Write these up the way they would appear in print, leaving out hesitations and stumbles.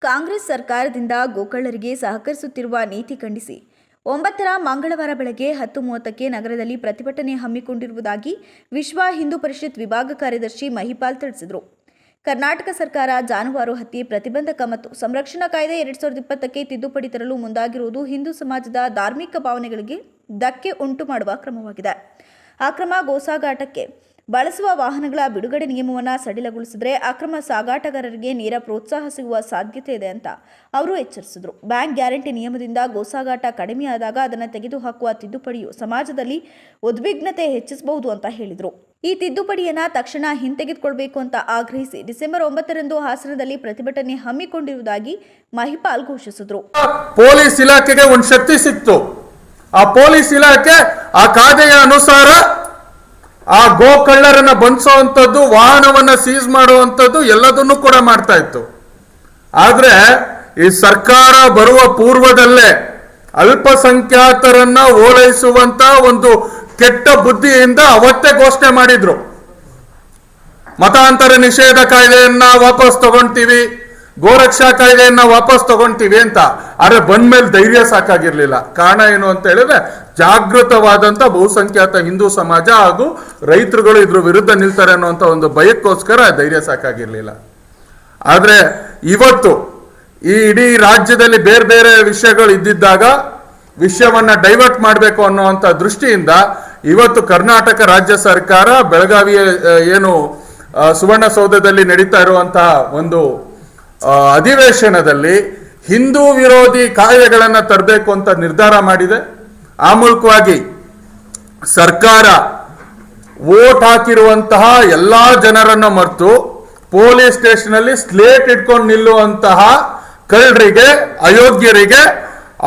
ಕಾಂಗ್ರೆಸ್ ಸರ್ಕಾರದಿಂದ ಗೋಕಳ್ಳರಿಗೆ ಸಹಕರಿಸುತ್ತಿರುವ ನೀತಿ ಖಂಡಿಸಿ 9ರ ಮಂಗಳವಾರ ಬೆಳಗ್ಗೆ 10:30ಕ್ಕೆ ನಗರದಲ್ಲಿ ಪ್ರತಿಭಟನೆ ಹಮ್ಮಿಕೊಂಡಿರುವುದಾಗಿ ವಿಶ್ವ ಹಿಂದೂ ಪರಿಷತ್ ವಿಭಾಗ ಕಾರ್ಯದರ್ಶಿ ಮಹಿಪಾಲ್ ತಿಳಿಸಿದರು. ಕರ್ನಾಟಕ ಸರ್ಕಾರ ಜಾನುವಾರು ಹತ್ಯೆ ಪ್ರತಿಬಂಧಕ ಮತ್ತು ಸಂರಕ್ಷಣಾ ಕಾಯ್ದೆ 2020ಕ್ಕೆ ತಿದ್ದುಪಡಿ ತರಲು ಮುಂದಾಗಿರುವುದು ಹಿಂದೂ ಸಮಾಜದ ಧಾರ್ಮಿಕ ಭಾವನೆಗಳಿಗೆ ಧಕ್ಕೆ ಉಂಟು ಮಾಡುವ ಕ್ರಮವಾಗಿದೆ. ಅಕ್ರಮ ಗೋಸಾಗಾಟಕ್ಕೆ ಬಳಸುವ ವಾಹನಗಳ ಬಿಡುಗಡೆ ನಿಯಮವನ್ನು ಸಡಿಲಗೊಳಿಸಿದರೆ ಅಕ್ರಮ ಸಾಗಾಟಗಾರರಿಗೆ ನೇರ ಪ್ರೋತ್ಸಾಹ ಸಿಗುವ ಸಾಧ್ಯತೆ ಇದೆ ಅಂತ ಅವರು ಎಚ್ಚರಿಸಿದರು. ಬ್ಯಾಂಕ್ ಗ್ಯಾರಂಟಿ ನಿಯಮದಿಂದ ಗೋಸಾಗಾಟ ಕಡಿಮೆಯಾದಾಗ ಅದನ್ನು ತೆಗೆದುಹಾಕುವ ತಿದ್ದುಪಡಿಯು ಸಮಾಜದಲ್ಲಿ ಉದ್ವಿಗ್ನತೆ ಹೆಚ್ಚಿಸಬಹುದು ಅಂತ ಹೇಳಿದರು. ಈ ತಿದ್ದುಪಡಿಯನ್ನು ತಕ್ಷಣ ಹಿಂತೆಗೆದುಕೊಳ್ಬೇಕು ಅಂತ ಆಗ್ರಹಿಸಿ ಡಿಸೆಂಬರ್ 9ರಂದು ಹಾಸನದಲ್ಲಿ ಪ್ರತಿಭಟನೆ ಹಮ್ಮಿಕೊಂಡಿರುವುದಾಗಿ ಮಹಿಪಾಲ್ ಘೋಷಿಸಿದರು. ಪೊಲೀಸ್ ಇಲಾಖೆಗೆ ಒಂದು ಶಕ್ತಿ ಸಿಕ್ತು. ಆ ಪೊಲೀಸ್ ಇಲಾಖೆ ಆ ಕಾಯ್ದೆಯ ಅನುಸಾರ ಆ ಗೋಕಳ್ಳರನ್ನ ಬಂಧಿಸುವಂಥದ್ದು, ವಾಹನವನ್ನ ಸೀಸ್ ಮಾಡುವಂಥದ್ದು ಎಲ್ಲದನ್ನು ಕೂಡ ಮಾಡ್ತಾ ಇತ್ತು. ಆದ್ರೆ ಈ ಸರ್ಕಾರ ಬರುವ ಪೂರ್ವದಲ್ಲೇ ಅಲ್ಪಸಂಖ್ಯಾತರನ್ನ ಓಲೈಸುವಂತ ಒಂದು ಕೆಟ್ಟ ಬುದ್ಧಿಯಿಂದ ಅವತ್ತೇ ಘೋಷಣೆ ಮಾಡಿದ್ರು. ಮತಾಂತರ ನಿಷೇಧ ಕಾಯ್ದೆಯನ್ನ ವಾಪಸ್ ತಗೊಂತೀವಿ, ಗೋರಕ್ಷಾ ಕಾಯ್ದೆಯನ್ನ ವಾಪಸ್ ತಗೊಂತೀವಿ ಅಂತ. ಆದ್ರೆ ಬಂದ್ಮೇಲೆ ಧೈರ್ಯ ಸಾಕಾಗಿರ್ಲಿಲ್ಲ. ಕಾರಣ ಏನು ಅಂತ ಹೇಳಿದ್ರೆ ಜಾಗೃತವಾದಂತ ಬಹುಸಂಖ್ಯಾತ ಹಿಂದೂ ಸಮಾಜ ಹಾಗೂ ರೈತರುಗಳು ಇದ್ರ ವಿರುದ್ಧ ನಿಲ್ತಾರೆ ಅನ್ನುವಂತ ಒಂದು ಭಯಕ್ಕೋಸ್ಕರ ಧೈರ್ಯ ಸಾಕಾಗಿರ್ಲಿಲ್ಲ. ಆದ್ರೆ ಇವತ್ತು ಈ ಇಡೀ ರಾಜ್ಯದಲ್ಲಿ ಬೇರೆ ಬೇರೆ ವಿಷಯಗಳು ಇದ್ದಿದ್ದಾಗ ವಿಷಯವನ್ನ ಡೈವರ್ಟ್ ಮಾಡಬೇಕು ಅನ್ನುವಂತ ದೃಷ್ಟಿಯಿಂದ ಇವತ್ತು ಕರ್ನಾಟಕ ರಾಜ್ಯ ಸರ್ಕಾರ ಬೆಳಗಾವಿಯ ಏನು ಸುವರ್ಣಸೌಧದಲ್ಲಿ ನಡೀತಾ ಇರುವಂತಹ ಒಂದು ಅಧಿವೇಶನದಲ್ಲಿ ಹಿಂದೂ ವಿರೋಧಿ ಕಾಯ್ದೆಗಳನ್ನು ತರಬೇಕು ಅಂತ ನಿರ್ಧಾರ ಮಾಡಿದೆ. ಆ ಮೂಲಕವಾಗಿ ಸರ್ಕಾರ ವೋಟ್ ಹಾಕಿರುವಂತಹ ಎಲ್ಲಾ ಜನರನ್ನ ಮರೆತು ಪೊಲೀಸ್ ಸ್ಟೇಷನ್ ಅಲ್ಲಿ ಸ್ಲೇಟ್ ಇಟ್ಕೊಂಡು ನಿಲ್ಲುವಂತಹ ಕಳ್ಳರಿಗೆ, ಅಯೋಗ್ಯರಿಗೆ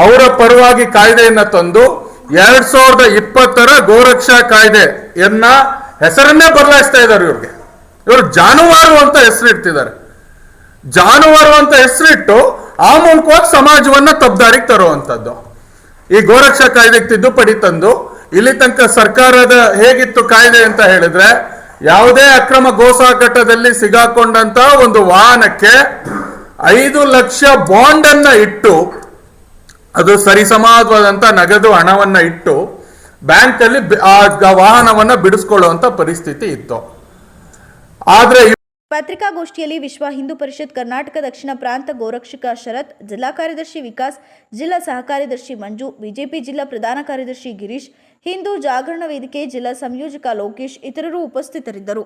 ಅವರ ಪರವಾಗಿ ಕಾಯ್ದೆಯನ್ನ ತಂದು 2020ರ ಗೋರಕ್ಷಾ ಕಾಯ್ದೆಯನ್ನ ಹೆಸರನ್ನೇ ಬದಲಾಯಿಸ್ತಾ ಇದ್ದಾರೆ. ಇವರು ಜಾನುವಾರು ಅಂತ ಹೆಸರಿಡ್ತಿದ್ದಾರೆ. ಜಾನುವಾರು ಅಂತ ಹೆಸರಿಟ್ಟು ಆ ಮೂಲಕವಾಗಿ ಸಮಾಜವನ್ನ ತಪ್ಪದಾರಿಗೆ ತರುವಂತದ್ದು. ಈ ಗೋರಕ್ಷಾ ಕಾಯ್ದೆಗೆ ತಿದ್ದುಪಡಿ ತಂದು ಇಲ್ಲಿ ತನಕ ಸರ್ಕಾರದ ಹೇಗಿತ್ತು ಕಾಯ್ದೆ ಅಂತ ಹೇಳಿದ್ರೆ, ಯಾವುದೇ ಅಕ್ರಮ ಗೋಸಾಗಾಟದಲ್ಲಿ ಸಿಗಾಕೊಂಡಂತ ಒಂದು ವಾಹನಕ್ಕೆ 5 ಲಕ್ಷ ಬಾಂಡ್ ಅನ್ನ ಇಟ್ಟು, ಅದು ಸರಿಸಮಾನವಾದಂತ ನಗದು ಹಣವನ್ನ ಇಟ್ಟು ಬ್ಯಾಂಕ್ ಅಲ್ಲಿ ಆ ವಾಹನವನ್ನ ಬಿಡಿಸ್ಕೊಳ್ಳುವಂತ ಪರಿಸ್ಥಿತಿ ಇತ್ತು. ಆದ್ರೆ ಪತ್ರಿಕಾಗೋಷ್ಠಿಯಲ್ಲಿ ವಿಶ್ವ ಹಿಂದೂ ಪರಿಷತ್ ಕರ್ನಾಟಕ ದಕ್ಷಿಣ ಪ್ರಾಂತ ಗೋರಕ್ಷಕ ಶರತ್, ಜಿಲ್ಲಾ ಕಾರ್ಯದರ್ಶಿ ವಿಕಾಸ್, ಜಿಲ್ಲಾ ಸಹ ಕಾರ್ಯದರ್ಶಿ ಮಂಜು, ಬಿಜೆಪಿ ಜಿಲ್ಲಾ ಪ್ರಧಾನ ಕಾರ್ಯದರ್ಶಿ ಗಿರೀಶ್, ಹಿಂದೂ ಜಾಗರಣ ವೇದಿಕೆ ಜಿಲ್ಲಾ ಸಂಯೋಜಕ ಲೋಕೇಶ್ ಇತರರು ಉಪಸ್ಥಿತರಿದ್ದರು.